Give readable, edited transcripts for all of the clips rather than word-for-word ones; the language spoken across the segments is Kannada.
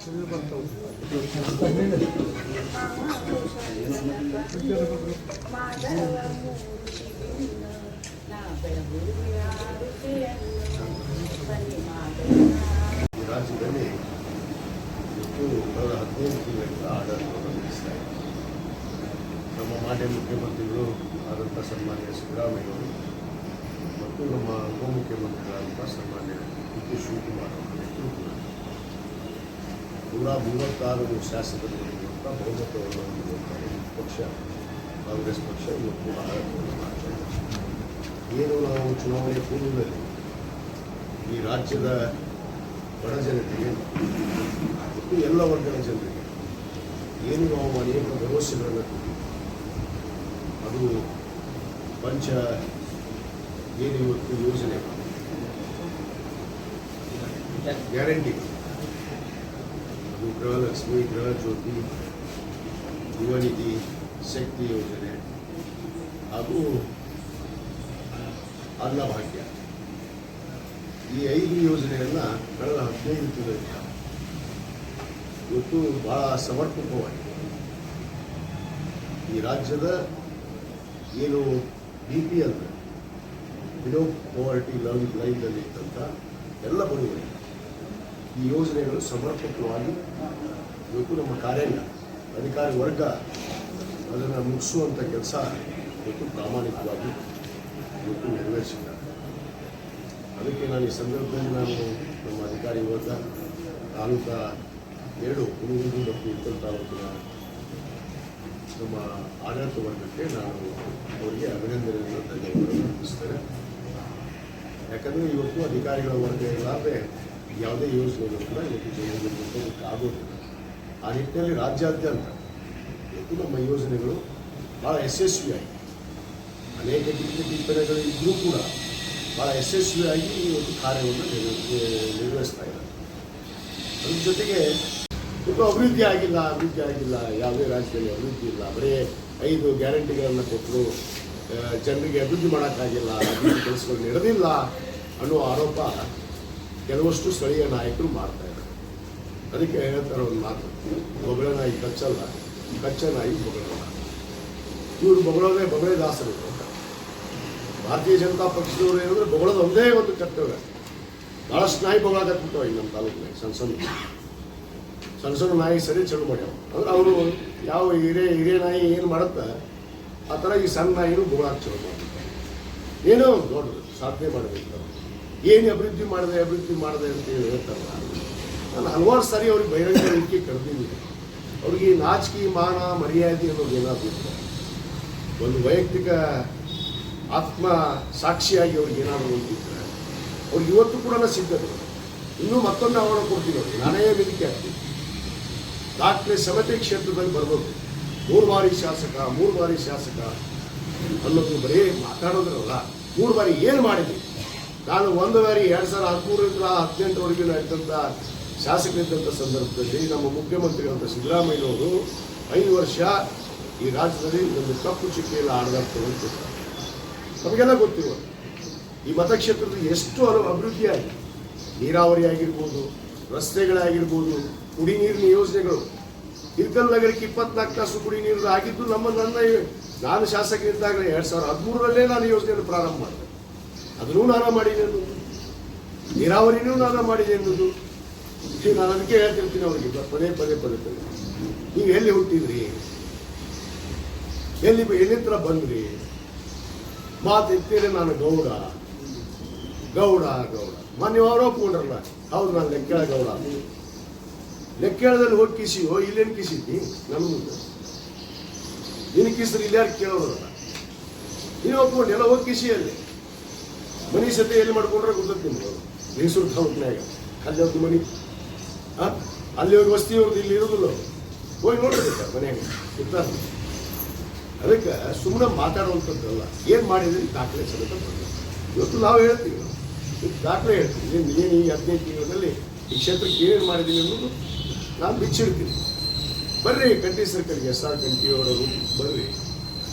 ರಾಜ್ಯದಲ್ಲಿ ಕಳೆದ 15 ತಿಂಗಳಿಂದ ಆಡಳಿತವನ್ನು ನಡೆಸ್ತಾ ಇದೆ. ನಮ್ಮ ಮಾನ್ಯ ಮುಖ್ಯಮಂತ್ರಿಗಳು ಆದಂಥ ಸನ್ಮಾನ್ಯ ಸಿದ್ದರಾಮಯ್ಯವರು ಮತ್ತು ನಮ್ಮ ಉಪಮುಖ್ಯಮಂತ್ರಿಗಳಾದಂಥ ಸನ್ಮಾನ್ಯ ಡಿ.ಕೆ. ಶಿವಕುಮಾರ್ ಅವರ ನೇತೃತ್ವದಲ್ಲಿ 136 ಶಾಸಕರುಗಳಿರುವಂಥ ಬಹುಮತವನ್ನು ಹೊಂದಿರುವಂಥ ಪಕ್ಷ ಕಾಂಗ್ರೆಸ್ ಪಕ್ಷ ಇವತ್ತು ಆಡಳಿತವನ್ನು ಮಾಡ್ತಾ ಇದೆ. ಏನು ನಾವು ಚುನಾವಣೆ ಪೂರ್ವದಲ್ಲಿ ಈ ರಾಜ್ಯದ ಬಡ ಜನತೆಗೆ ಮತ್ತು ಎಲ್ಲ ವರ್ಗದ ಜನರಿಗೆ ಏನು ನಾವು ಅನೇಕ ಭರವಸೆಗಳನ್ನು ಕೊಟ್ಟಿದ್ದೀವಿ. ಅದು ಪಂಚ ಏನು ಇವತ್ತು ಯೋಜನೆ ಗ್ಯಾರಂಟಿ, ಅದು ಗೃಹಲಕ್ಷ್ಮಿ, ಗೃಹ ಜ್ಯೋತಿ, ಯುವನಿಧಿ, ಶಕ್ತಿ ಯೋಜನೆ ಹಾಗೂ ಅನ್ನಭಾಗ್ಯ, ಈ 5 ಯೋಜನೆಗಳನ್ನ ಕಳೆದ 15 ತಿಂಗಳಿಂದ ಇವತ್ತು ಬಹಳ ಸಮರ್ಪಕವಾಗಿ ಈ ರಾಜ್ಯದ ಏನು BPL ಬಿಲೋ ಪವರ್ಟಿ ಲೈನ್ನಲ್ಲಿ ಇದ್ದಂಥ ಎಲ್ಲ ಬಡವರಿಗೆ ಈ ಯೋಜನೆಗಳು ಸಮರ್ಪಕವಾಗಿ ಇವತ್ತು ನಮ್ಮ ಕಾರ್ಯಾಂಗ ಅಧಿಕಾರಿ ವರ್ಗ ಅದನ್ನು ಮುಗಿಸುವಂಥ ಕೆಲಸ ಇವತ್ತು ಪ್ರಾಮಾಣಿಕವಾಗಿ ಇವತ್ತು ನೆರವೇರಿಸಿದ್ದಾರೆ. ಅದಕ್ಕೆ ನಾನು ಈ ಸಂದರ್ಭದಲ್ಲಿ ನಮ್ಮ ಅಧಿಕಾರಿ ವರ್ಗ ತಾಲೂಕಾ 2 ಕುಣಗುಂದಿ ಮತ್ತು ಇತರ ತಾಲೂಕಿನ ನಮ್ಮ ಆಡಳಿತ ವರ್ಗಕ್ಕೆ ನಾನು ಅವರಿಗೆ ಅಭಿನಂದನೆಯನ್ನು ಧನ್ಯವಾದಗಳನ್ನು ಅರ್ಪಿಸ್ತೇನೆ. ಯಾಕಂದರೆ ಇವತ್ತು ಅಧಿಕಾರಿಗಳ ವರ್ಗ ಇಲ್ಲದೆ ಯಾವುದೇ ಯೋಜನೆಗಳು ಕೂಡ ಇವತ್ತು ಜೈಲಿಗೆ ಆಗೋದಿಲ್ಲ. ಆ ನಿಟ್ಟಿನಲ್ಲಿ ರಾಜ್ಯಾದ್ಯಂತ ಇವತ್ತು ನಮ್ಮ ಯೋಜನೆಗಳು ಭಾಳ ಯಶಸ್ವಿಯಾಗಿ ಅನೇಕ ಟಿಪ್ಪಣಿಗಳು ಇದ್ದರೂ ಕೂಡ ಭಾಳ ಯಶಸ್ವಿಯಾಗಿ ಇವತ್ತು ಕಾರ್ಯವನ್ನು ನಿರ್ವಹಿಸ್ತಾ ಇದ್ದಾರೆ. ಅದ್ರ ಜೊತೆಗೆ ಇವತ್ತು ಅಭಿವೃದ್ಧಿ ಆಗಿಲ್ಲ, ಯಾವುದೇ ರಾಜ್ಯದಲ್ಲಿ ಅಭಿವೃದ್ಧಿ ಇಲ್ಲ. ಬರೀ 5 ಗ್ಯಾರಂಟಿಗಳನ್ನು ಕೊಟ್ಟರು, ಜನರಿಗೆ ಅಭಿವೃದ್ಧಿ ಮಾಡೋಕ್ಕಾಗಿಲ್ಲ, ಅಭಿವೃದ್ಧಿ ಕೆಲಸಗಳು ನಡೆದಿಲ್ಲ ಅನ್ನೋ ಆರೋಪ ಕೆಲವಷ್ಟು ಸ್ಥಳೀಯ ನಾಯಕರು ಮಾಡ್ತಾ ಇದ್ದಾರೆ. ಅದಕ್ಕೆ ಹೇಳ್ತಾರೆ ಒಂದು ಮಾತು, ಬೊಗಳೆ ನಾಯಿ ಕಚ್ಚಲ್ಲ, ಕಚ್ಚ ನಾಯಿ ಬೊಗಳಲ್ಲ. ಇವರು ಬೊಗಳೆ ದಾಸರು. ಭಾರತೀಯ ಜನತಾ ಪಕ್ಷದವರು ಏನಂದ್ರೆ ಬೊಗಳದ ಒಂದೇ ಒಂದು ಕರ್ತವ್ಯ. ಭಾಳಷ್ಟು ನಾಯಿ ಬೊಗಳಾಕತ್ಬಿಟ್ಟವ ಈಗ ನಮ್ಮ ತಾಲೂಕಿನಾಗ. ಸಣ್ಣ ನಾಯಿ ಸರಿ ಚಳು ಮಾಡ್ಯಾವ ಅಂದ್ರೆ ಅವರು ಯಾವ ಹಿರೇ ನಾಯಿ ಏನು ಮಾಡುತ್ತೆ ಆ ಥರ ಈ ಸಣ್ಣ ನಾಯಿನೂ ಬೊಗಳಾಕ ಚಲೋ ಮಾಡ್ತಾರೆ. ಏನೋ ದೊಡ್ಡದು ಸಾಧನೆ ಮಾಡಬೇಕು, ಏನು ಅಭಿವೃದ್ಧಿ ಮಾಡಿದೆ ಅಂತ ಹೇಳಿ ಹೇಳ್ತಾರಲ್ಲ. ನಾನು ಹಲವಾರು ಸಾರಿ ಅವ್ರಿಗೆ ಬಹಿರಂಗ ವೇದಿಕೆ ಕರೆದಿದ್ದೀನಿ. ಅವ್ರಿಗೆ ನಾಚಿಕೆ, ಮಾನ, ಮರ್ಯಾದೆ ಅನ್ನೋದು ಏನಾದ್ರು ಒಂದು ವೈಯಕ್ತಿಕ ಆತ್ಮ ಸಾಕ್ಷಿಯಾಗಿ ಅವ್ರಿಗೆ ಏನಾದರೂ ಹೊಂದಿದ್ರೆ ಅವ್ರಿಗೆ ಇವತ್ತು ಕೂಡ ಸಿದ್ಧತೆ. ಇನ್ನೂ ಮತ್ತೊಂದು ಆಹ್ವಾನ ಕೊಡ್ತೀನಿ ಅವ್ರಿಗೆ, ನಾನೇ ವೇದಿಕೆ ಆಗ್ತೀನಿ. ದಾಖಲೆ ಸಮತೆ ಕ್ಷೇತ್ರದಲ್ಲಿ ಬರ್ಬೋದು. 3 ಬಾರಿ ಶಾಸಕ ಅನ್ನೋದು ಬರೀ ಮಾತಾಡೋದ್ರಲ್ಲ, 3 ಬಾರಿ ಏನು ಮಾಡಿದ್ವಿ. ನಾನು 1 ಬಾರಿ 2013ರಿಂದ 2018ವರೆಗೂ ಇದ್ದಂಥ ಶಾಸಕರಿದ್ದಂಥ ಸಂದರ್ಭದಲ್ಲಿ ನಮ್ಮ ಮುಖ್ಯಮಂತ್ರಿಗಳಂತ ಸಿದ್ದರಾಮಯ್ಯನವರು 5 ವರ್ಷ ಈ ರಾಜ್ಯದಲ್ಲಿ ಒಂದು ಕಪ್ಪು ಚುಕ್ಕಿಯಲ್ಲಿ ಆಡಳಿತ ನಮಗೆಲ್ಲ ಗೊತ್ತಿರುವ ಈ ಮತಕ್ಷೇತ್ರದಲ್ಲಿ ಎಷ್ಟು ಅಭಿವೃದ್ಧಿಯಾಗಿ ನೀರಾವರಿ ಆಗಿರ್ಬೋದು, ರಸ್ತೆಗಳಾಗಿರ್ಬೋದು, ಕುಡಿ ನೀರಿನ ಯೋಜನೆಗಳು. ಇರ್ಕಲ್ ನಗರಕ್ಕೆ 24 ತಾಸು ಕುಡಿ ನೀರು ಆಗಿದ್ದು ನಾನು ಶಾಸಕರಿದ್ದಾಗಲೇ 2013ರಲ್ಲೇ ನಾನು ಯೋಜನೆಯನ್ನು ಪ್ರಾರಂಭ ಮಾಡಿದೆ. ಅದನ್ನೂ ನಾನು ಮಾಡಿದೆ ಅನ್ನೋದು, ನೀರಾವರಿನೂ ನಾನು ಮಾಡಿದೆ ಅನ್ನೋದು. ನಾನು ಅದಕ್ಕೆ ಹೇಳ್ತಿರ್ತೀನಿ ಅವರಿಗೆ ಪದೇ ನೀವು ಎಲ್ಲಿ ಹುಟ್ಟಿದ್ರಿ, ಎಲ್ಲಿತ್ರ ಬಂದ್ರಿ, ಮಾತು ಎತ್ತೇನೆ ನಾನು ಗೌಡ. ಮೊನ್ನೆ ಅವರು ಒಪ್ಕೊಂಡ್ರಲ್ಲ, ಹೌದು ನಾನು ಲೆಕ್ಕೇಳ ಗೌಡ. ಲೆಕ್ಕೇಳದಲ್ಲಿ ಹೋಗಿ ಕಿಸಿಯೋ, ಇಲ್ಲೇನು ಕಿಸಿದ್ದಿ ನನ್ನ ಮುಂದೆ. ನಿನ್ನ ಕಿಸಿದ್ರೆ ಇಲ್ಲಿ ಯಾರು ಕೇಳೋರಲ್ಲ. ನೀನು ಒಪ್ಕೊಂಡು ಎಲ್ಲ ಹೋಗಿ ಕಿಸಿಯಲ್ಲಿ ಮನಿ ಸತೆ ಎಲ್ಲಿ ಮಾಡ್ಕೊಂಡ್ರೆ ಗೊತ್ತೈತಿ ನಿಮ್ಗೆ. ಮೈಸೂರು ತಾಲೂಕಿನಾಗ ಅಲ್ಲಿ ಅವ್ರದ್ದು ಮನಿ, ಅಲ್ಲಿ ಹೋಗಿ ವಸ್ತಿ ಅವ್ರದ್ದು ಇಲ್ಲಿ ಇರೋದಿಲ್ಲ. ಹೋಗಿ ನೋಡ್ಬೇಕು ಮನೆಯಾಗ ಇರ್ತಾರೆ. ಅದಕ್ಕೆ ಸುಮ್ಮನೆ ಮಾತಾಡುವಂಥದ್ದಲ್ಲ, ಏನು ಮಾಡಿದ್ರಿ ದಾಖಲೆ ಸಮೇತ ಬರಬೇಕು. ಇವತ್ತು ನಾವು ಹೇಳ್ತೀವಿ, ದಾಖಲೆ ಹೇಳ್ತೀವಿ. ನೀನು ಈ 15 ತಿಂಗಳಲ್ಲಿ ಈ ಕ್ಷೇತ್ರಕ್ಕೆ ಏನೇನು ಮಾಡಿದ್ದೀನಿ ಅನ್ನೋದು ನಾನು ಬಿಚ್ಚಿಡ್ತೀನಿ. ಬರ್ರಿ ಕಂಠಿ ಸರ್ಕಲ್ಗೆ, SR ಕಂಠಿಯವರವರು ಬರ್ರಿ.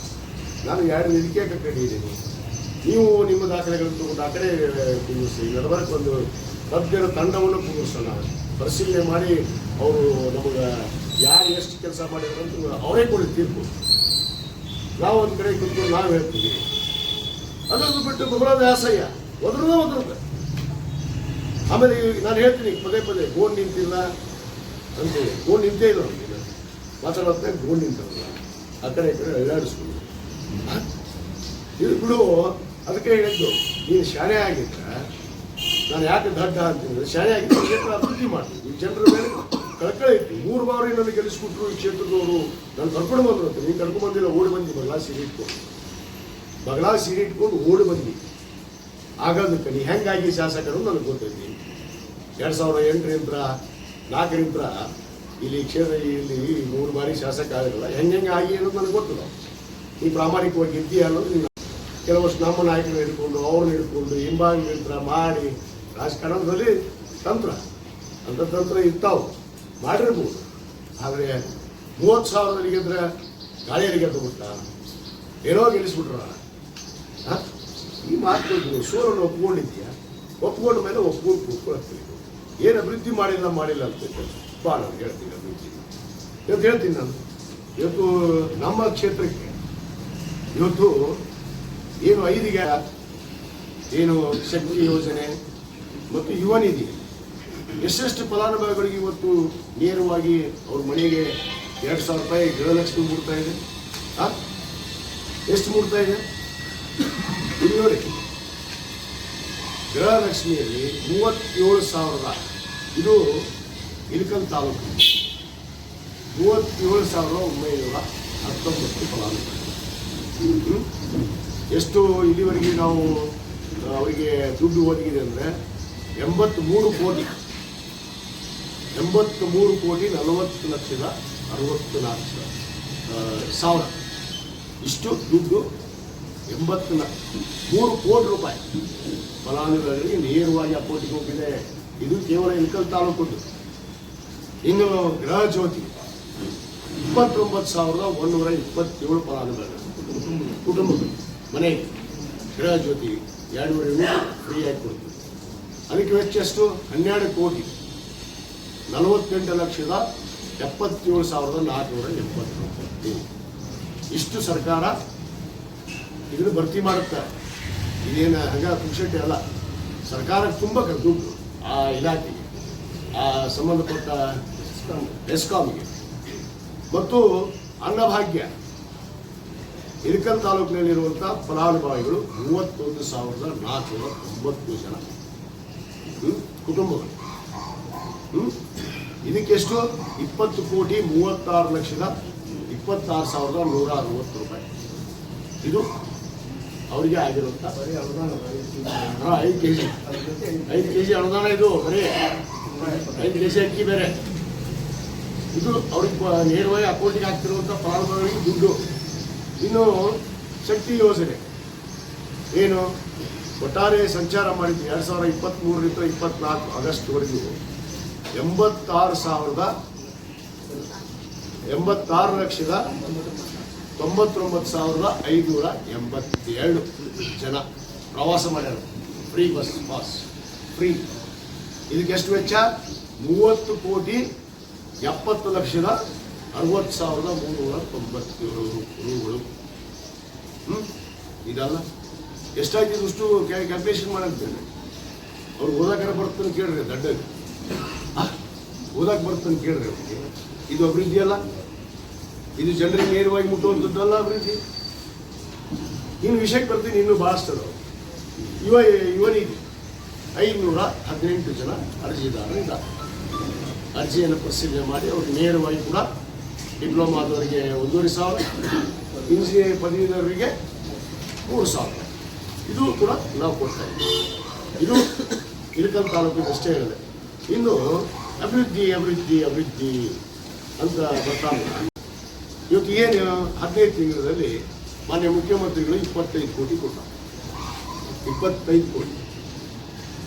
ನಾನು 2 ವೇದಿಕೆ ಕಟ್ಟಿದ್ದೀನಿ. ನೀವು ನಿಮ್ಮ ದಾಖಲೆಗಳನ್ನು ತಗೊಂಡು ಆ ಕಡೆ ನಡಬರ್ಕ್ ಒಂದು ತಜ್ಞರ ತಂಡವನ್ನು ಕೂರಿಸೋಣ, ಪರಿಶೀಲನೆ ಮಾಡಿ ಅವರು ನಮಗೆ ಯಾರು ಎಷ್ಟು ಕೆಲಸ ಮಾಡಿದ್ರು ಅಂತ ಅವರೇ ಕೊಡಿ ತೀರ್ಪು. ನಾವು ಒಂದು ಕಡೆ ಕುತ್ಕೊಂಡು ನಾವು ಹೇಳ್ತೀವಿ, ಅದನ್ನು ಬಿಟ್ಟು ಬಹಳ ವ್ಯಾಸಯ್ಯ ಒದ್ರದ. ಆಮೇಲೆ ನಾನು ಹೇಳ್ತೀನಿ ಪದೇ ಪದೇ ಗೋಡ್ ನಿಂತಿಲ್ಲ ಅಂತೇಳಿ. ಗೋಡ್ ನಿಂತೇ ಇಲ್ಲ ನಮಗೆ ಮಾತಾಡೋದೇ ಗೋಡ್ ನಿಂತಲ್ಲ, ಆ ಕಡೆ ಈ ಕಡೆ ಅಳ್ಳಾಡಿಸ್ಕೊಂಡು ಇದು ಬಿಡು. ಅದಕ್ಕೆ ಹೇಳಿದ್ದು, ನೀನು ಶಾಣೆ ಆಗಿದ್ರೆ ನಾನು ಯಾಕೆ ದಡ್ಡ ಅಂತೀನಿ, ಶಾಣೆ ಆಗಿದ್ದು ಕ್ಷೇತ್ರ ಅಭಿವೃದ್ಧಿ ಮಾಡ್ತೀನಿ. ಈ ಜನರ ಮೇಲೆ ಕಳಕಳಿ ಇತ್ತು. 3 ಬಾರಿ ನನಗೆ ಗೆಲ್ಲಿಸ್ಬಿಟ್ರು ಈ ಕ್ಷೇತ್ರದವರು. ನಾನು ಕರ್ಕೊಂಡು ಬಂದ್ರು ಅಂತ. ನೀನು ಕರ್ಕೊಂಡು ಬಂದಿಲ್ಲ, ಓಡಿ ಬಂದು ಬಗಲಾ ಸೀರೆ ಇಟ್ಕೊಂಡು ಓಡಿ ಬಂದು ಆಗೋದಕ್ಕೆ ನೀ ಹೆಂಗಾಗಿ ಶಾಸಕರು ನನಗೆ ಗೊತ್ತೈತಿ. 2008ರಿಂದ 4ರಿಂದ ಇಲ್ಲಿ ಕ್ಷೇತ್ರ ಇಲ್ಲಿ 3 ಬಾರಿ ಶಾಸಕ ಆಗಿರಲ್ಲ. ಹೆಂಗೆ ಆಗಿ ಅನ್ನೋದು ನನಗೆ ಗೊತ್ತಿಲ್ಲ. ನೀ ಪ್ರಾಮಾಣಿಕವಾಗಿ ಇದ್ದೀಯ ಅನ್ನೋದು ನೀನು ಕೆಲವಷ್ಟು ನಮ್ಮ ನಾಯಕರು ಹಿಡ್ಕೊಂಡು ಅವ್ರನ್ನ ಹಿಡ್ಕೊಂಡು ಹಿಂಬಾಗಿ ಯಂತ್ರ ಮಾಡಿ ರಾಜಕಾರಣದಲ್ಲಿ ತಂತ್ರ ಅಂತ ತಂತ್ರ ಇರ್ತಾವೆ, ಮಾಡಿರ್ಬೋದು. ಆದರೆ 30,000 ಗೆದ್ರೆ ಗಾಳಿಯಲ್ಲಿ ಗೆದ್ದುಬಿಟ್ಟ, ಏನೋ ಗೆಲ್ಲಿಸ್ಬಿಟ್ರ. ಈ ಮಾತು ಸೋಲನ್ನು ಒಪ್ಕೊಂಡಿದ್ದೀಯ, ಒಪ್ಕೊಂಡ ಮೇಲೆ ಒಪ್ಕೊಂಡು ಕೂತ್ಕೊಳ್ತೀವಿ. ಏನು ಅಭಿವೃದ್ಧಿ ಮಾಡಿಲ್ಲ ಅಂತ ಬಾ ನಾನು ಹೇಳ್ತೀನಿ. ಅಭಿವೃದ್ಧಿ ಇವತ್ತು ಹೇಳ್ತೀನಿ ನಾನು. ಇವತ್ತು ನಮ್ಮ ಕ್ಷೇತ್ರಕ್ಕೆ ಇವತ್ತು ಏನು 5ಗೆ ಏನು ಶಕ್ತಿ ಯೋಜನೆ ಮತ್ತು ಯುವ ನಿಧಿ ಎಷ್ಟೆಷ್ಟು ಫಲಾನುಭವಿಗಳಿಗೆ ಇವತ್ತು ನೇರವಾಗಿ ಅವ್ರ ಮನೆಗೆ 2,000 ರೂಪಾಯಿ ಗೃಹಲಕ್ಷ್ಮಿ ಮೂಡ್ತಾ ಇದೆ. ಎಷ್ಟು ಮೂಡ್ತಾ ಇದೆ ಇಲ್ಲಿ ನೋಡಿ. ಗೃಹಲಕ್ಷ್ಮಿಯಲ್ಲಿ 37,000, ಇದು ಇಳಕಲ್ ತಾಲೂಕು 37,919 ಫಲಾನುಭವಿ. ಎಷ್ಟು ಇಲ್ಲಿವರೆಗೆ ನಾವು ಅವರಿಗೆ ದುಡ್ಡು ಒದಗಿದೆ ಅಂದರೆ 83 ಕೋಟಿ 40,64,000 ಇಷ್ಟು ದುಡ್ಡು. 83 ಕೋಟಿ ರೂಪಾಯಿ ಫಲಾನುಭವಿಗಳಿಗೆ ನೇರವಾಗಿ ಅಕೌಂಟಿಗೆ ಹೋಗಿದೆ. ಇದು ಕೇವಲ ಇಳಕಲ್ ತಾಲೂಕದ್ದು. ಇನ್ನು ಗೃಹ ಜ್ಯೋತಿ 29,127 ಫಲಾನುಭವಿಗಳು ಕುಟುಂಬಗಳು ಮನೆಗೆ ಗೃಹ ಜ್ಯೋತಿ 2.5 ಫ್ರೀಯಾಗಿ ಕೊಡ್ತೀವಿ. ಅದಕ್ಕೆ ವೆಚ್ಚ ಎಷ್ಟು? 12 ಕೋಟಿ 48,77,480. ಇಷ್ಟು ಸರ್ಕಾರ ಇದನ್ನು ಭರ್ತಿ ಮಾಡುತ್ತಾರೆ. ಇದೇನು ಹಂಗ ಪುಕ್ಷಟೆ ಅಲ್ಲ, ಸರ್ಕಾರಕ್ಕೆ ತುಂಬ ದುಡ್ಡು ಆ ಇಲಾಖೆಗೆ, ಆ ಸಂಬಂಧಪಟ್ಟ ಎಸ್ಕಾಮ್ಗೆ. ಮತ್ತು ಅನ್ನಭಾಗ್ಯ ಇಳಕಲ್ ತಾಲೂಕಿನಲ್ಲಿರುವಂಥ ಫಲಾನುಭವಿಗಳು 31,490 ಜನ ಕುಟುಂಬಗಳು. ಇದಕ್ಕೆಷ್ಟು? 20,36,26,160 ರೂಪಾಯಿ. ಇದು ಅವರಿಗೆ ಆಗಿರುವಂಥ 5 ಕೆಜಿ ಅನುದಾನ. ಇದು ಬರೀ 5 ಕೆಜಿ ಅಕ್ಕಿ ಬೇರೆ. ಇದು ಅವ್ರಿಗೆ ನೇರವಾಗಿ ಅಕೌಂಟಿಗೆ ಹಾಕ್ತಿರುವಂಥ ಫಲಾನುಭವಿಗಳಿಗೆ ದುಡ್ಡು. ಇನ್ನು ಶಕ್ತಿ ಯೋಜನೆ ಏನು ಒಟ್ಟಾರೆ ಸಂಚಾರ ಮಾಡಿದ್ದು 2023ರಿಂದ 24 ಆಗಸ್ಟ್ವರೆಗೂ 86,99,587 ಜನ ಪ್ರವಾಸ ಮಾಡ್ಯಾರ. Free bus pass free. ಇದಕ್ಕೆ ಎಷ್ಟು ವೆಚ್ಚ? 30,70,60,397 ರೂಗಳು. ಇದಲ್ಲ ಎಷ್ಟಾಯ್ತು ಇಷ್ಟು ಕ್ಯಾಲ್ಕುಲೇಷನ್ ಮಾಡಂತೇನೆ. ಅವ್ರು ಓದಾಕರ ಬರ್ತಾನೆ ಕೇಳ್ರಿ, ದಡ್ಡಗೆ ಓದಾಕ್ ಬರ್ತಾನೆ ಕೇಳ್ರಿ ಅವ್ರಿಗೆ. ಇದು ಅಭಿವೃದ್ಧಿ ಅಲ್ಲ, ಇದು ಜನರಿಗೆ ನೇರವಾಗಿ ಮುಟ್ಟುವಂಥದ್ದಲ್ಲ ಅಭಿವೃದ್ಧಿ. ಇನ್ನು ವಿಷಯಕ್ಕೆ ಬರ್ತೀನಿ. ಇನ್ನೂ ಭಾಳಷ್ಟು ಯುವನಿಗೆ 518 ಜನ ಅರ್ಜಿದಾರರಿದ್ದಾರೆ. ಅರ್ಜಿಯನ್ನು ಪರಿಶೀಲನೆ ಮಾಡಿ ಅವ್ರಿಗೆ ನೇರವಾಗಿ ಕೂಡ ಡಿಪ್ಲೊಮಾದವರಿಗೆ 1,500, ಇಂಜಿನಿಯರಿಂಗ್ ಪದವೀಧರರಿಗೆ 3,000. ಇದು ಕೂಡ ನಾವು ಕೊಡ್ತಾ ಇದ್ದೀವಿ. ಇದು ಇಳಕಲ್ ತಾಲೂಕಿಗೆ ಅಷ್ಟೇ ಹೇಳಿದೆ. ಇನ್ನು ಅಭಿವೃದ್ಧಿ ಅಭಿವೃದ್ಧಿ ಅಭಿವೃದ್ಧಿ ಅಂತ ಬರ್ತಾರೆ. ಇವತ್ತು ಏನು 15 ತಿಂಗಳಲ್ಲಿ ಮಾನ್ಯ ಮುಖ್ಯಮಂತ್ರಿಗಳು 25 ಕೋಟಿ ಕೊಡ್ತಾರೆ.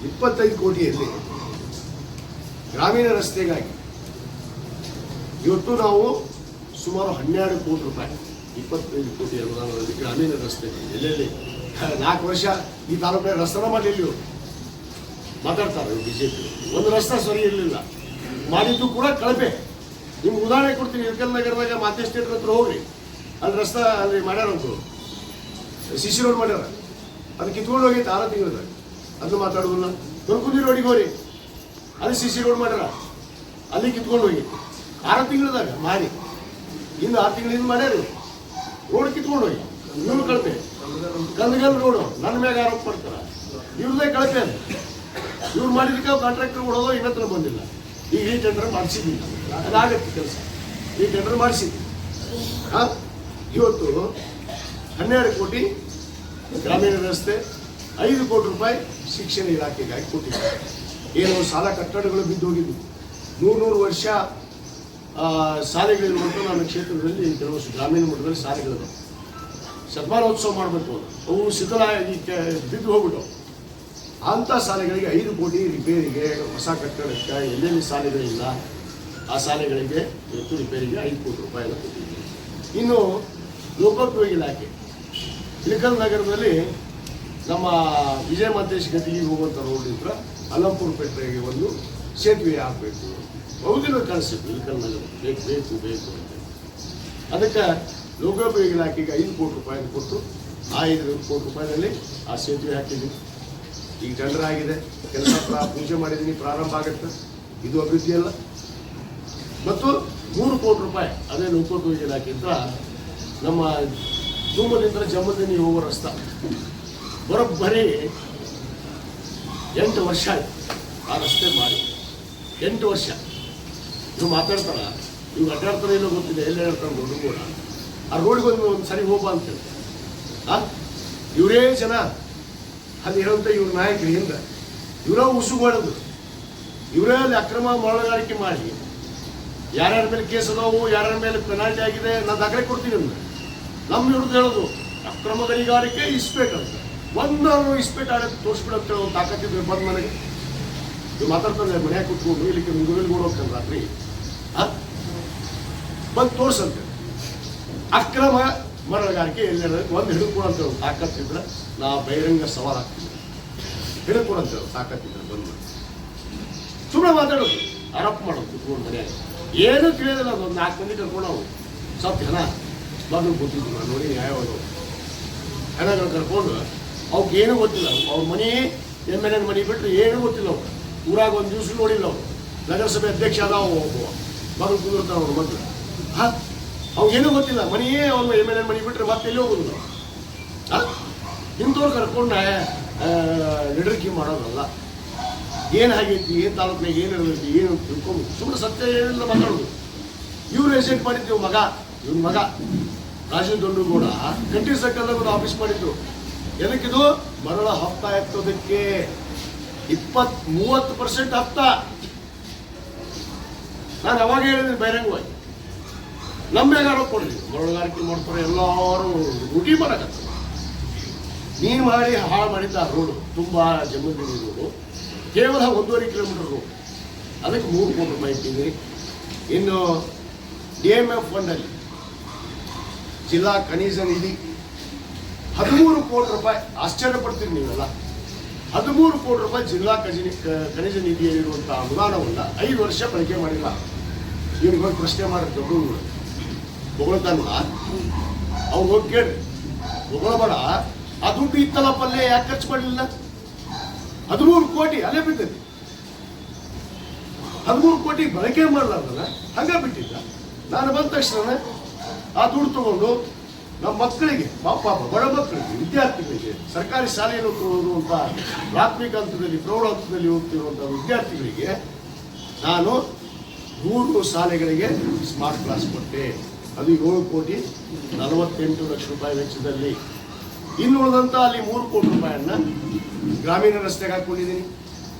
25 ಕೋಟಿಯಲ್ಲಿ ಗ್ರಾಮೀಣ ರಸ್ತೆಗಾಗಿ ಇವತ್ತು ನಾವು ಸುಮಾರು 12 ಕೋಟಿ ರೂಪಾಯಿ 25 ಕೋಟಿ ಅನುದಾನದಲ್ಲಿ ಗ್ರಾಮೀಣ ರಸ್ತೆ ಎಲ್ಲೆಲ್ಲಿ 4 ವರ್ಷ ಈ ತಾಲೂಕಿನ ರಸ್ತೆನ ಮಾಡಲಿಲ್ಲ. ಮಾತಾಡ್ತಾರೆ ಬಿಜೆಪಿ. ಒಂದು ರಸ್ತೆ ಸರಿ ಇರಲಿಲ್ಲ, ಮಾಡಿದ್ದು ಕೂಡ ಕಳಪೆ. ನಿಮ್ಗೆ ಉದಾಹರಣೆ ಕೊಡ್ತೀನಿ. ಇಳಕಲ್ ನಗರದಾಗ ಮಾತೇಶ್ ಥಿಯೇಟರ್ ಹತ್ರ ಹೋಗ್ರಿ, ಅಲ್ಲಿ ರಸ್ತೆ ಅಲ್ಲಿ ಮಾಡ್ಯಾರಂತು, CC ರೋಡ್ ಮಾಡ್ಯಾರ, ಅದು ಕಿತ್ಕೊಂಡು ಹೋಗೈತೆ 6 ತಿಂಗಳದಾಗ. ಅದನ್ನು ಮಾತಾಡೋದಿಲ್ಲ. ದೊರಕುಂದಿ ರೋಡಿಗೆ ಹೋಗ್ರಿ, ಅಲ್ಲಿ CC ರೋಡ್ ಮಾಡ್ಯಾರ, ಅಲ್ಲಿ ಕಿತ್ಕೊಂಡು ಹೋಗೈತೆ 6 ತಿಂಗಳದಾಗ ಮಾಡಿ. ಇನ್ನು 6 ತಿಂಗಳಿಂದ ಮಾಡ್ಯಾರ ರೋಡ್ ಕಿತ್ಕೊಂಡು ಹೋಗಿ. ಇವ್ರು ಕಳಪೆ. ಕಂದಗಲ್ ರೋಡು ನನ್ನ ಮ್ಯಾಗ ಆರೋಪ ಮಾಡ್ತಾರ, ಇವ್ರದೇ ಕಳಪೆ ಅದು. ಇವ್ರು ಮಾಡಿದಕ್ಕೆ ಕಾಂಟ್ರಾಕ್ಟರ್ ಕೊಡೋದು ಇನ್ನತ್ರ ಬಂದಿಲ್ಲ. ಈಗ ಈ ಟೆಂಡರ್ ಮಾಡಿಸಿದ್ದಿಲ್ಲ, ಅದಾಗತ್ತೆ ಕೆಲಸ. ಈ ಟೆಂಡರ್ ಮಾಡಿಸಿದ್ವಿ. ಇವತ್ತು 12 ಕೋಟಿ ಗ್ರಾಮೀಣ ರಸ್ತೆ, 5 ಕೋಟಿ ರೂಪಾಯಿ ಶಿಕ್ಷಣ ಇಲಾಖೆಗಾಗಿ ಕೊಟ್ಟಿದ್ದಾರೆ. ಏನು ಸಾಲ ಕಟ್ಟಡಗಳು ಬಿದ್ದು ಹೋಗಿದ್ವು, 100 ವರ್ಷ ಶಾಲೆಗಳಿರುವಂಥ ನನ್ನ ಕ್ಷೇತ್ರದಲ್ಲಿ ಕೆಲವಷ್ಟು ಗ್ರಾಮೀಣ ಮಟ್ಟದಲ್ಲಿ ಶಾಲೆಗಳಿವೆ. ಶತಮಾನೋತ್ಸವ ಮಾಡಬೇಕು, ಅವು ಶಿಥಿಲಾಗಿ ಬಿದ್ದು ಹೋಗ್ಬಿಟ್ಟು ಅಂಥ ಶಾಲೆಗಳಿಗೆ 5 ಕೋಟಿ ರಿಪೇರಿಗೆ, ಹೊಸ ಕಟ್ಟಡಕ್ಕೆ, ಎಲ್ಲೆಲ್ಲಿ ಶಾಲೆಗಳಿಲ್ಲ ಆ ಶಾಲೆಗಳಿಗೆ ಇವತ್ತು ರಿಪೇರಿಗೆ 5 ಕೋಟಿ ರೂಪಾಯಿ ಕೊಟ್ಟಿದ್ದೀವಿ. ಇನ್ನು ಲೋಕೋಪಯೋಗಿ ಇಲಾಖೆ ಇಳಕಲ್ ನಗರದಲ್ಲಿ ನಮ್ಮ ವಿಜಯ ಮಾತೇಶ್ ಗದಿಗೆ ಹೋಗುವಂಥ ರೋಡ್ನಿಂದ ಅಲಂಪುರ ಪೇಟೆಗೆ ಒಂದು ಸೇತುವೆ ಆಗಬೇಕು. ಬಹುದಿನ ಕಾಣಿಸ್ತು ಇಳಕಲ್ ನಗರ ಬೇಕು ಅಂತ. ಅದಕ್ಕೆ ಲೋಕೋಪಯೋಗಿ ಇಲಾಖೆಗೆ 5 ಕೋಟಿ ರೂಪಾಯಿ ಕೊಟ್ಟು ಆ 5 ಕೋಟಿ ರೂಪಾಯಿನಲ್ಲಿ ಆ ಸೇತುವೆ ಹಾಕಿದ್ದೀವಿ. ಈಗ ಟೆಂಡರ್ ಆಗಿದೆ, ಕೆಲಸ ಪೂಜೆ ಮಾಡಿದ್ದೀನಿ, ಪ್ರಾರಂಭ ಆಗುತ್ತೆ. ಇದು ಅಭಿವೃದ್ಧಿ ಅಲ್ಲ. ಮತ್ತು 3 ಕೋಟಿ ರೂಪಾಯಿ ಅದೇ ಲೋಕೋಪಯೋಗಿ ಇಲಾಖೆಯಿಂದ ನಮ್ಮ ಧೂಮದಿಂದ ಜಮ್ಮದಿನಿ ಹೋಗುವ ರಸ್ತೆ ಬರೋಬ್ಬರಿ 8 ವರ್ಷ ಆಯ್ತು ಆ ರಸ್ತೆ ಮಾಡಿ. 8 ವರ್ಷ. ಇವು ಮಾತಾಡ್ತಾರ, ಇವು ಅಡ್ಡಾಡ್ತಾರೆ ಏನೋ ಗೊತ್ತಿದೆ, ಎಲ್ಲ ಹೇಳ್ತಾರೆ ದೊಡ್ಡ ಕೂಡ. ಆ ರೋಡ್ಗೆ ಒಂದು ಸರಿ ಹೋಗ ಅಂತ ಹೇಳ್ತಾರೆ. ಇವರೇ ಜನ ಅಲ್ಲಿ ಇರೋಂಥ ಇವ್ರ ನಾಯಕರು ಹಿಂದೆ ಇವರ ಉಸುಗು ಮಾಡೋದು, ಇವರೇ ಅಲ್ಲಿ ಅಕ್ರಮ ಮರಳುಗಾರಿಕೆ ಮಾಡಿ ಯಾರ್ಯಾರ ಮೇಲೆ ಕೇಸ್ ಅದಾವು, ಯಾರ್ಯಾರ ಮೇಲೆ ಪೆನಾಲ್ಟಿ ಆಗಿದೆ, ನಾನು ದಾಖಲೆ ಕೊಡ್ತೀನಿ ಅಂದ್ರೆ ನಮ್ಮ ವಿರುದ್ಧ ಹೇಳೋದು ಅಕ್ರಮ ಗಣಿಗಾರಿಕೆ ಇಸ್ಪೇಟಂತ. ಒಂದವರು ಇಸ್ಪೇಟ್ ಆಡೋದು ತೋರಿಸ್ಬಿಡಂತ ಒಂದು ತಾಕತ್ತಿದ್ರೆ ಬಂದು ನನಗೆ ಇವು ಮಾತಾಡ್ತಾನೆ ಮನೆಯಾಗ ಕೂತ್ಕೊಂಡು ಇಲ್ಲಿಗೆ ಮುಂಗುವಿಲ್ ಹೋಗ್ತಾನೆ ರಾತ್ರಿ ಬಂದು ತೋರ್ಸಂತೆ. ಅಕ್ರಮ ಮರಳುಗಾರಿಕೆ ಎಲ್ಲೆಲ್ಲ ಒಂದು ಹಿಡಿದುಕೊಡಂತ ತಾಕತ್ತಿದ್ರೆ ನಾ ಬಹಿರಂಗ ಸವಾಲು ಹಾಕ್ತೀನಿ, ಹಿಡಿದುಕೊಡಂತ ತಾಕತ್ತಿದ್ರೆ ಬಂದು ಸುಮ್ಮನೆ ಮಾತಾಡೋದು, ಆರೋಪ ಮಾಡೋದು ಕುತ್ಕೊಂಡು ಮನೆಯಾಗ. ಏನೂ ತಿಳಿಯೋದಿಲ್ಲ. ಒಂದು 4 ಮಂದಿ ಕರ್ಕೊಂಡು ನಾವು ಸ್ವಲ್ಪ ಜನ ಬಂದು ಗೊತ್ತಿದ್ದು ನಾನು ನೋಡಿ ನ್ಯಾಯವಾದವು ಹೆಣಗಳು ಕರ್ಕೊಂಡು ಅವ್ಕೆ ಏನೂ ಗೊತ್ತಿಲ್ಲ. ಅವ್ರ ಮನೆ MLA ಮನೆ ಬಿಟ್ಟರೆ ಏನೂ ಗೊತ್ತಿಲ್ಲ. ಅವ್ರು ಊರಾಗ ಒಂದು ದಿವಸ ನೋಡಿಲ್ಲ. ಅವ್ರು ನಗರಸಭೆ ಅಧ್ಯಕ್ಷ ಅದಾವ, ಒಬ್ಬ ಮಗಳು ಕುದುರ್ತಾವ ಅವ್ರ ಮಕ್ಕಳು. ಅವ್ಗೇನೂ ಗೊತ್ತಿಲ್ಲ. ಮನೆಯೇ ಅವ್ರ MLA ಮನೆ ಬಿಟ್ಟರೆ ಮತ್ತೆ ಎಲ್ಲಿ ಹೋಗೋದಿಲ್ಲ. ಇಂಥವ್ರು ಕರ್ಕೊಂಡು ಲೀಡರ್ಕಿ ಮಾಡೋದಲ್ಲ. ಏನು ಆಗೈತಿ, ಏನು ತಾಲೂಕಿನಾಗ ಏನು ಇರಬೇಕು, ಏನು ತಿಳ್ಕೊಂಡು ಸುಮ್ಮನೆ ಸತ್ಯ ಏನಿಲ್ಲ ಮಾತಾಡೋದು. ಇವ್ರು ಏಜೆಂಟ್ ಮಾಡಿದ್ದೀವಿ ಮಗ, ಇವ್ನ ಮಗ ರಾಜೀವ್ ದೊಡ್ಡಗೌಡ ಕಂಟ್ರಿ ಸರ್ಕಲ್ದಾಗ ಒಂದು ಆಫೀಸ್ ಮಾಡಿದ್ರು. ಏನಕ್ಕಿದು ಮರಳ ಹಫ್ತಾ ಎತ್ತೋದಕ್ಕೆ 20-30% ಹಫ್ತಾ. ನಾನು ಅವಾಗ ಹೇಳಿದ್ದೀನಿ ಬಹಿರಂಗವಾಗಿ, ನಮ್ಮ ಮ್ಯಾಗ ಆರೋಪ ಕೊಡ್ಲಿ. ಮರಳುಗಾರಿಕೆ ಮಾಡ್ತಾರೆ ಎಲ್ಲರೂ ರೂಢಿ ಮಾಡಕತ್ತ. ನೀನು ಮಾಡಿ ಹಾಳು ಮಾಡಿದ್ದ ರೋಡು ತುಂಬ ಜಮ್ಮದಿನಿ ರೋಡು ಕೇವಲ 1.5 ಕಿಲೋಮೀಟರ್ ರೋಡ್, ಅದಕ್ಕೆ 3 ಕೋಟಿ ರೂಪಾಯಿ ಇಟ್ಟಿದ್ದೀನಿ. ಇನ್ನು DMF ಫಂಡಲ್ಲಿ ಜಿಲ್ಲಾ ಖನಿಜ ನಿಧಿ 13 ಕೋಟಿ ರೂಪಾಯಿ. ಆಶ್ಚರ್ಯ ಪಡ್ತೀರಿ ನೀವೆಲ್ಲ. 13 ಕೋಟಿ ರೂಪಾಯಿ ಜಿಲ್ಲಾ ಖನಿಜ ನಿಧಿಯಲ್ಲಿರುವಂಥ ಅನುದಾನವನ್ನು 5 ವರ್ಷ ಬಳಕೆ ಮಾಡಿಲ್ಲ. ಇವ್ರಿಗೆ ಹೋಗಿ ಪ್ರಶ್ನೆ ಮಾಡಿದ್ರೆ ದೊಡ್ಡವರು ಹೊಗಳ್ತಾನಲ್ಲ, ಅವ್ರು ಹೋಗಿ ಕೇಳಿ ಹೊಗಳಬೇಡ. ಆ ದುಡ್ಡು ಇತ್ತಲ್ಲ ಪಲ್ಲೆ ಯಾಕೆ ಖರ್ಚು ಮಾಡಲಿಲ್ಲ? 13 ಕೋಟಿ ಅಲ್ಲೇ ಬಿದ್ದೈತಿ. 13 ಕೋಟಿ ಬಳಕೆ ಮಾಡಲಾರ್ದಲ್ಲ ಹಂಗೆ ಬಿಟ್ಟಿದ್ದ. ನಾನು ಬಂದ ತಕ್ಷಣ ಆ ದುಡ್ಡು ತಗೊಂಡು ನಮ್ಮ ಮಕ್ಕಳಿಗೆ, ಪಾಪ ಬಡ ಮಕ್ಕಳಿಗೆ, ವಿದ್ಯಾರ್ಥಿಗಳಿಗೆ, ಸರ್ಕಾರಿ ಶಾಲೆಯನ್ನು ಓದುವಂಥ ಪ್ರಾಥಮಿಕ ಹಂತದಲ್ಲಿ, ಪ್ರೌಢ ಹಂತದಲ್ಲಿ ಹೋಗ್ತಿರುವಂಥ ವಿದ್ಯಾರ್ಥಿಗಳಿಗೆ ನಾನು 3 ಶಾಲೆಗಳಿಗೆ ಸ್ಮಾರ್ಟ್ ಕ್ಲಾಸ್ ಕೊಟ್ಟೆ. ಅದು 7 ಕೋಟಿ 48 ಲಕ್ಷ ರೂಪಾಯಿ ವೆಚ್ಚದಲ್ಲಿ. ಇನ್ನು ಉಳಿದಂಥ ಅಲ್ಲಿ 3 ಕೋಟಿ ರೂಪಾಯಿಯನ್ನು ಗ್ರಾಮೀಣ ರಸ್ತೆಗೆ ಹಾಕ್ಕೊಂಡಿದ್ದೀನಿ.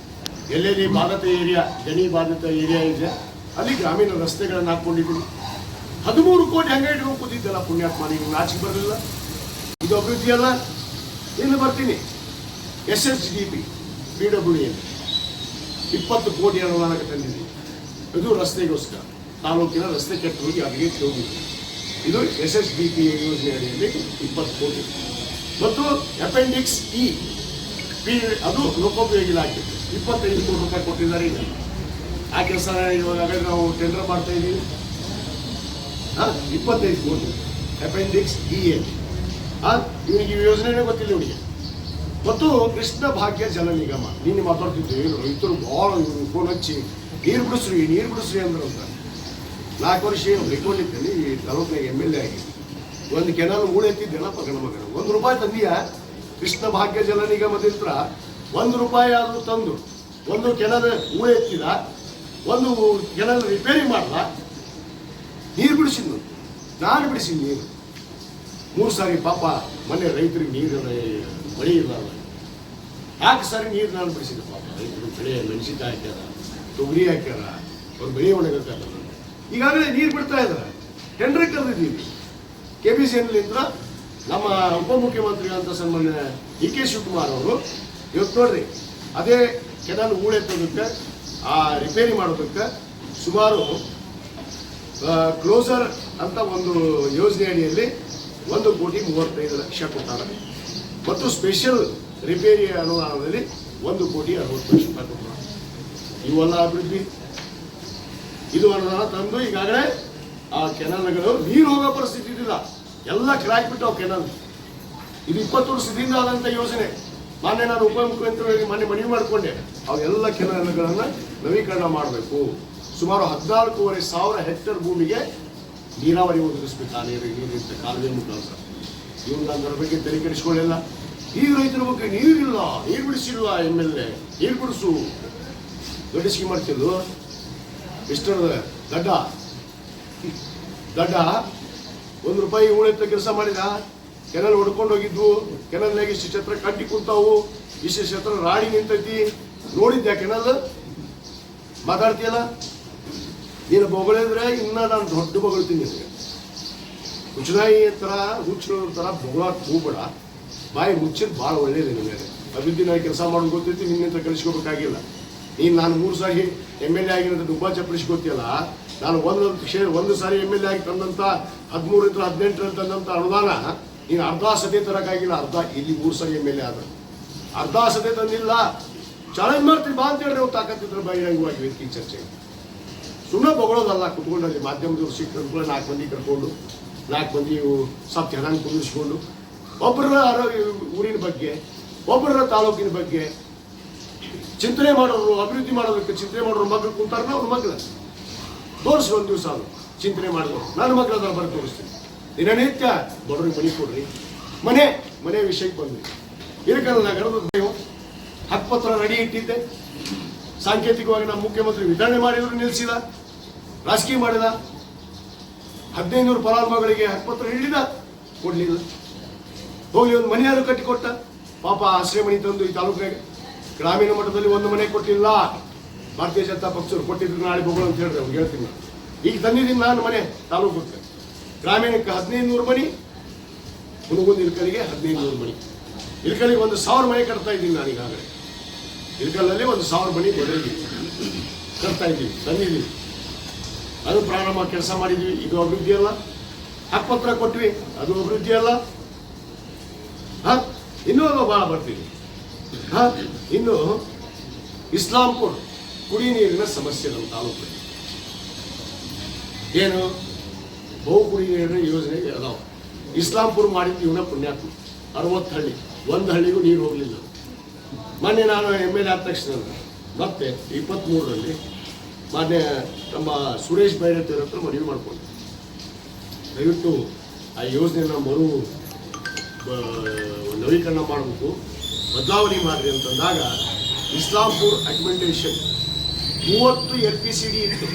ಎಲ್ಲೆಲ್ಲಿ ಬಾಧಿತ ಏರಿಯಾ, ಗಣಿ ಬಾಧಿತ ಏರಿಯಾ ಇದೆ ಅಲ್ಲಿ ಗ್ರಾಮೀಣ ರಸ್ತೆಗಳನ್ನು ಹಾಕ್ಕೊಂಡಿದ್ದೀನಿ. 13 ಕೋಟಿ ಹಂಗೆ ಇಟ್ಕೊಂಡು ಕೂತಿದ್ದಲ್ಲ ಪುಣ್ಯಾತ್ಮ, ನೀವು ನಾಚಿಕೆ ಬರಲಿಲ್ಲ. ಇದು ಅಭಿವೃದ್ಧಿ ಅಲ್ಲ. ಇನ್ನು ಬರ್ತೀನಿ SSDP PWD 20 ಕೋಟಿ ಅನುದಾನಕ್ಕೆ ತಂದಿದ್ದೀನಿ. ಇದು ರಸ್ತೆಗೋಸ್ಕರ, ತಾಲೂಕಿನ ರಸ್ತೆ ಕೆಟ್ಟು ಹೋಗಿ ಅಲ್ಲಿಗೆ ಹೋಗಿದ್ದೀನಿ. ಇದು SSDP ಯೋಜನೆ ಅಡಿಯಲ್ಲಿ 20 ಕೋಟಿ. ಮತ್ತು ಅಪೆಂಡಿಕ್ಸ್ E ಅದು ಲೋಕೋಪಯೋಗಿ ಇಲಾಖೆ 25 ಕೋಟಿ ರೂಪಾಯಿ ಕೊಟ್ಟಿದ್ದಾರೆ. ಈಗ ಆ ಕೆಲಸ ಇವಾಗ ನಾವು ಟೆಂಡರ್ ಮಾಡ್ತಾ ಇದ್ದೀವಿ. 25 ಕೋಟಿ ಅಪೆಂಡಿಕ್ಸ್ EA. ಇವನಿಗೆ ಈ ಯೋಜನೆನೇ ಗೊತ್ತಿಲ್ಲ ಇವನಿಗೆ. ಮತ್ತು ಕೃಷ್ಣ ಭಾಗ್ಯ ಜಲ ನಿಗಮ ನಿನ್ನೆ ಮಾತಾಡ್ತಿದ್ವಿ. ರೈತರು ಭಾಳ ಫೋನ್ ಹಚ್ಚಿ ನೀರು ಬಿಡಿಸ್ರಿ ಅಂದ್ರೆ ಅಂತ 4 ವರ್ಷ ಇಟ್ಕೊಂಡಿದ್ದೇನೆ. ಈ ತಾಲೂಕಿನಾಗ MLA ಆಗಿ ಒಂದು ಕೆನಾಲ್ ಎತ್ತಿದ್ದೇನಪ್ಪ ಗಣ ಮಗನ. ₹1 ತಂದೀಯ ಕೃಷ್ಣ ಭಾಗ್ಯ ಜಲ ನಿಗಮದಿಂದ ₹1 ಆದರೂ ತಂದು ಒಂದು ಕೆನಾಲ್ ಎತ್ತಿದ, ಒಂದು ಕೆನಾಲ್ ರಿಪೇರಿ ಮಾಡಲ, ನೀರು ಬಿಡಿಸಿದ್ನು. ನಾನು ಬಿಡಿಸಿದ ನೀರು 3 ಸಾರಿ. ಪಾಪ ಮೊನ್ನೆ ರೈತರಿಗೆ ನೀರು ಮಳೆ ಇಲ್ಲ, 4 ಸಾರಿ ನೀರು ನಾನು ಬಿಡಿಸಿದ್ದೆ. ಪಾಪ ರೈತರು ಬೆಳೆ ಮೆಣಸಿನಕಾಯಿ ಹಾಕ್ಯಾರ, ತೊಗರಿ ಹಾಕ್ಯಾರ, ಅವ್ರು ಬೆಳೆ ಒಣಗಕ್ಕಾಗಲ್ಲ. ಈಗಾಗಲೇ ನೀರು ಬಿಡ್ತಾ ಇದ್ದಾರೆ. ಟೆಂಡರ್ ಕರೆದಿದ್ದೀವಿ. KBCNಲಿಂದ ನಮ್ಮ ಉಪಮುಖ್ಯಮಂತ್ರಿಗಳಂತ ಸನ್ಮಾನ್ಯ DK ಶಿವಕುಮಾರ್ ಅವರು ಇವತ್ತು ನೋಡ್ರಿ ಅದೇ ಕೆನಾಲ್ ಎತ್ತೋದಕ್ಕೆ ರಿಪೇರಿ ಮಾಡೋದಕ್ಕೆ ಸುಮಾರು ಕ್ಲೋಸರ್ ಅಂತ ಒಂದು ಯೋಜನೆ ಅಡಿಯಲ್ಲಿ 1,35,00,000 ಕೊಟ್ಟಾರೆ. ಮತ್ತು ಸ್ಪೆಷಲ್ ರಿಪೇರಿ ಅನುದಾನದಲ್ಲಿ 1,60,00,000 ಕೊಟ್ಟಾರೆ. ಇವೆಲ್ಲ ಅಭಿವೃದ್ಧಿ. ಇದು ಅನುದಾನ ತಂದು ಈಗಾಗಲೇ ಆ ಕೆನಾಲ್ಗಳು ನೀರು ಹೋಗೋ ಪರಿಸ್ಥಿತಿ ಇದ್ದಿಲ್ಲ, ಎಲ್ಲ ಕ್ರ್ಯಾಕ್ ಬಿಟ್ಟು ಕೆನಾಲ್. ಇದು 20 ವರ್ಷದಿಂದ ಆದಂಥ ಯೋಜನೆ. ಮೊನ್ನೆ ನಾನು ಉಪಮುಖ್ಯಮಂತ್ರಿಗಳಿಗೆ ಮನವಿ ಮಾಡಿಕೊಂಡೆ, ಅವೆಲ್ಲ ಕೆನಾಲ್ಗಳನ್ನು ನವೀಕರಣ ಮಾಡಬೇಕು. ಸುಮಾರು 14,500 ಹೆಕ್ಟೇರ್ ಭೂಮಿಗೆ ನೀರಾವರಿ ಒದಗಿಸ್ಬೇಕು. ಆ ನೀರಿಗಿಂತ ಕಾಲುವೆ ಮುಖಾಂತರ. ಇವನು ಅದರ ಬಗ್ಗೆ ತಲೆ ಕೆಡಿಸ್ಕೊಳ್ಳಿಲ್ಲ. ಈಗ ರೈತರ ಬಗ್ಗೆ ನೀರಿಲ್ಲ, ನೀರು ಬಿಡಿಸಿಲ್ಲ, MLA ನೀರು ಬಿಡಿಸು ದೊಡ್ಡ ಸ್ಕೀಮ್ ಮಾಡ್ತಿದ್ದು. ಮಿಸ್ಟರ್ ದಡ್ಡ ₹1 ಉಳಿತ ಕೆಲಸ ಮಾಡಿದ. ಕೆನಲ್ ಹೊಡ್ಕೊಂಡು ಹೋಗಿದ್ವು. ಕೆನಲ್ನಾಗ ಇಷ್ಟು ಛತ್ರ ಕಟ್ಟಿ ಕುಂತಾವು, ಇಷ್ಟು ಛತ್ರ ರಾಡಿ ನಿಂತೈತಿ. ನೋಡಿದ್ಯಾ ಕೆನಲ್? ಮಾತಾಡ್ತೀಯಲ್ಲ ನೀನು ಬೊಗಳಿದ್ರೆ ಇನ್ನ ನಾನು ದೊಡ್ಡ ಬೊಗಳ್ತೀನಿ. ಹುಚ್ಚನಾಯಿ ಥರ ಹುಚ್ಚರ ಥರ ಬೊಗಳಕ್ಕೆ ಹೋಗ್ಬೇಡ. ಬಾಯಿ ಮುಚ್ಚಿದ್ ಭಾಳ ಒಳ್ಳೇದು. ನಿಮಗೆ ಅಭಿವೃದ್ಧಿ ನಾನು ಕೆಲಸ ಮಾಡೋದು ಗೊತ್ತೈತಿ. ನಿನ್ನಿಂದ ಕಳಿಸ್ಕೋಬೇಕಾಗಿಲ್ಲ. ನೀನು ನಾನು 3 ಸಾರಿ MLA ಆಗಿರೋದು ಡುಬ್ಬಾ ಚಪ್ಪಳಿಸ್ಕೊತೀಯಲ್ಲ. ನಾನು ಒಂದು ಸಾರಿ MLA ಆಗಿ ತಂದಂಥ 13ರಿಂದ 18ರಲ್ಲಿ ತಂದಂಥ ಅನುದಾನ ನೀನು ಅರ್ಧ ಸತೆ ತರೋಕ್ಕಾಗಿಲ್ಲ. ಇಲ್ಲಿ 3 ಸಾರಿ MLA ಆದ ಅರ್ಧ ಸತೆ ತಂದಿಲ್ಲ. ಚಾಲೆಂಜ್ ಮಾಡ್ತೀವಿ ಬಾ ಅಂತ ಹೇಳಿ ನಾವು ತಾಕತ್ತಿದ್ರೆ ಬಹಿರಂಗವಾಗಿ ವೇದಿಕೆ ಚರ್ಚೆ. ಸುಮ್ಮನೆ ಬೊಗಳೋದಲ್ಲ. ಕುತ್ಕೊಂಡಲ್ಲಿ ಮಾಧ್ಯಮದವ್ರು ಸಿಕ್ಕಂದ್ರೆ 4 ಮಂದಿ ಕರ್ಕೊಂಡು 4 ಮಂದಿ ಸ್ವಲ್ಪ ಚೆನ್ನಾಗಿ ಕುಂದಿಸ್ಕೊಂಡು ಒಬ್ಬರ ಊರಿನ ಬಗ್ಗೆ, ಒಬ್ಬರ ತಾಲೂಕಿನ ಬಗ್ಗೆ ಚಿಂತನೆ ಮಾಡೋರು, ಅಭಿವೃದ್ಧಿ ಮಾಡೋದಕ್ಕೆ ಚಿಂತನೆ ಮಾಡೋರು ಮಗಳು ಕುಂತಾರಲ್ಲ. ಅವ್ರ ಮಗಳ ತೋರಿಸಿ ಒಂದು ದಿವಸ ಅದು ಚಿಂತನೆ ಮಾಡಿದ್ರು. ನನ್ನ ಮಗಳನ್ನ ಬರೆದು ತೋರಿಸ್ತೀನಿ. ದಿನನಿತ್ಯ ಬಡವ್ರಿಗೆ ಮನೆ ಕೊಡ್ರಿ. ಮನೆ ವಿಷಯಕ್ಕೆ ಬಂದ್ರಿ. ಇರಕಲ್ಲ ನಗರದ ಹಕ್ಕುಪತ್ರ ರೆಡಿ ಇಟ್ಟಿದ್ದೆ. ಸಾಂಕೇತಿಕವಾಗಿ ನಮ್ಮ ಮುಖ್ಯಮಂತ್ರಿ ವಿತರಣೆ ಮಾಡಿದ್ರು, ನಿಲ್ಲಿಸಿದ, ರಾಜಕೀಯ ಮಾಡಿದ. 1500 ಫಲಾನುಭವಿಗಳಿಗೆ ಹಕ್ಕುಪತ್ರ ಹಿಡಿದ, ಕೊಡ್ಲಿಲ್ಲ. ಹೋಗಿ ಒಂದು ಮನೆಯಾದ್ರು ಕಟ್ಟಿಕೊಟ್ಟ. ಪಾಪ ಆಶ್ರಯ ಮನೆ ತಂದು ಈ ತಾಲೂಕಿನಾಗ ಗ್ರಾಮೀಣ ಮಟ್ಟದಲ್ಲಿ ಒಂದು ಮನೆ ಕೊಟ್ಟಿಲ್ಲ. ಭಾರತೀಯ ಜನತಾ ಪಕ್ಷರು ಕೊಟ್ಟಿದ್ರು. ನಾಳೆ ಬೊಗಳು ಅಂತ ಹೇಳಿದ್ರೆ ಅವ್ರಿಗೆ ಹೇಳ್ತೀನಿ. ಈಗ ತಂದಿದ್ದೀನಿ ನಾನು ಮನೆ ತಾಲೂಕಕ್ಕೆ. ಗ್ರಾಮೀಣಕ್ಕೆ 1500 ಮನೆ, ಹುನಗುಂದ ಇಲ್ಕಲಿಗೆ 1500 ಮನೆ. ಇಲ್ಕಲಿಗೆ 1000 ಮನೆ ಕಟ್ತಾ ಇದ್ದೀನಿ ನಾನು. ಈಗಾಗಲೇ ಇಲ್ಕಲ್ಲಲ್ಲಿ 1000 ಮನೆ ಬದಲಿಗೆ ಕಟ್ತಾ ಇದ್ದೀವಿ, ತಂದಿದ್ದೀವಿ. ಅದು ಪ್ರಾರಂಭ ಕೆಲಸ ಮಾಡಿದ್ವಿ. ಇದು ಅಭಿವೃದ್ಧಿ ಅಲ್ಲ. ಹಕ್ಕುಪತ್ರ ಕೊಟ್ವಿ, ಅದು ಅಭಿವೃದ್ಧಿ ಅಲ್ಲ. ಇನ್ನೂ ಭಾಳ ಬರ್ತೀವಿ. ಇನ್ನು ಇಸ್ಲಾಂಪುರ್ ಕುಡಿ ನೀರಿನ ಸಮಸ್ಯೆ ನಮ್ಮ ತಾಲೂಕಿನಲ್ಲಿ ಏನು ಬಹು ಕುಡಿ ನೀರಿನ ಯೋಜನೆ ಅದಾವ. ಇಸ್ಲಾಂಪುರ್ ಮಾಡಿದ್ದು ಇವನ ಪುಣ್ಯಾತ್ಮ. 60 ಹಳ್ಳಿ, ಒಂದು ಹಳ್ಳಿಗೂ ನೀರು ಹೋಗಲಿಲ್ಲ. ಮೊನ್ನೆ ನಾನು MLA ಆದ ತಕ್ಷಣ ಮತ್ತೆ 23ರಲ್ಲಿ ಮಾನ್ಯ ನಮ್ಮ ಸುರೇಶ್ ಬೈರತಿಯವ್ರ ಹತ್ರ ಮನವಿ ಮಾಡಿಕೊಂಡೆ, ದಯವಿಟ್ಟು ಆ ಯೋಜನೆಯನ್ನು ನವೀಕರಣ ಮಾಡಬೇಕು, ಬದಲಾವಣೆ ಮಾಡಿರಿ ಅಂತಂದಾಗ ಇಸ್ಲಾಂಪುರ್ ಅಕ್ಮೆಂಡೇಷನ್ 30 LPCD ಇತ್ತು.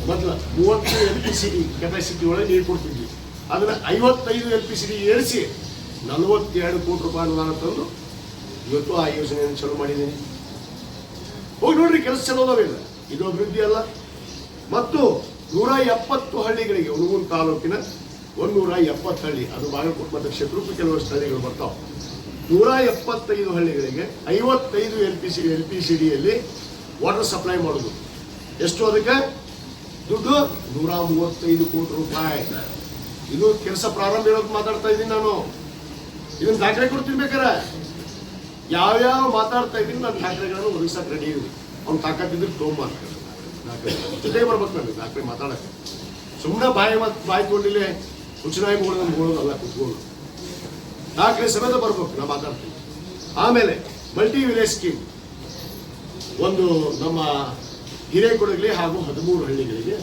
ಮೊದಲು 30 LPCD ಕೆಪಾಸಿಟಿ ಒಳಗೆ ನೀರು ಕೊಡ್ತಿದ್ವಿ. ಅದನ್ನು 55 LPCD ಏರಿಸಿ 42 ಕೋಟಿ ರೂಪಾಯಿ ಅನುದಾನ ತಂದು ಇವತ್ತು ಆ ಯೋಜನೆಯನ್ನು ಚಾಲೂ ಮಾಡಿದ್ದೀನಿ. ಹೋಗಿ ನೋಡ್ರಿ, ಕೆಲಸ ಚಲೋದವಿಲ್ಲ. ಇದು ಅಭಿವೃದ್ಧಿ ಅಲ್ಲ. ಮತ್ತು 170 ಹಳ್ಳಿಗಳಿಗೆ, ಹುನಗುಂದ ತಾಲೂಕಿನ 170 ಹಳ್ಳಿ, ಅದು ಬಾಗಲಕೋಟೆ ಮತ್ತು ಕ್ಷೇತ್ರಕ್ಕೂ ಕೆಲವಷ್ಟು ಹಳ್ಳಿಗಳು ಬರ್ತಾವೆ. 175 ಹಳ್ಳಿಗಳಿಗೆ 55 LPCDಯಲ್ಲಿ ವಾಟರ್ ಸಪ್ಲೈ ಮಾಡೋದು. ಎಷ್ಟು ಅದಕ್ಕೆ ದುಡ್ಡು? 135 ಕೋಟಿ ರೂಪಾಯಿ. ಇದು ಕೆಲಸ ಪ್ರಾರಂಭ ಇರೋದು ಮಾತಾಡ್ತಾ ಇದ್ದೀನಿ ನಾನು. ಇದನ್ನು ದಾಖಲೆ ಕೊಡ್ತೀನಿ ಬೇಕಾರೆ. ಯಾವ್ಯಾವ ಮಾತಾಡ್ತಾ ಇದ್ದೀನಿ ನಾನು ದಾಖಲೆಗಳನ್ನು ಒದಗಿಸಕ್ಕೆ ರೆಡಿ ಇದ್ದೀನಿ. ಅವ್ನು ತಾಕತ್ತಿದ್ರೆ ತೊಗೊಂಬರ್ತಾರೆ ಜೊತೆ ಬರ್ಬೇಕು ನನಗೆ ದಾಖಲೆ ಮಾತಾಡಕ್ಕೆ. ಸುಮ್ಮನೆ ಬಾಯಿ ಕೊಂಡಿಲ್ಲೇ ಹುಚ್ಚನಾಗಿ ಗೋಳೋದಲ್ಲ, ಕುತ್ಕೊಳ್ಳೋದು. ದಾಖಲೆ ಸಮೇತ ಬರ್ಬೇಕು, ನಾ ಮಾತಾಡ್ತೀನಿ. ಆಮೇಲೆ ಮಲ್ಟಿ ವಿಲೇಜ್ ಸ್ಕೀಮ್ ಒಂದು ನಮ್ಮ ಹಿರೇಕೊಡಗಲಿ ಹಾಗೂ 13 ಹಳ್ಳಿಗಳಿಗೆ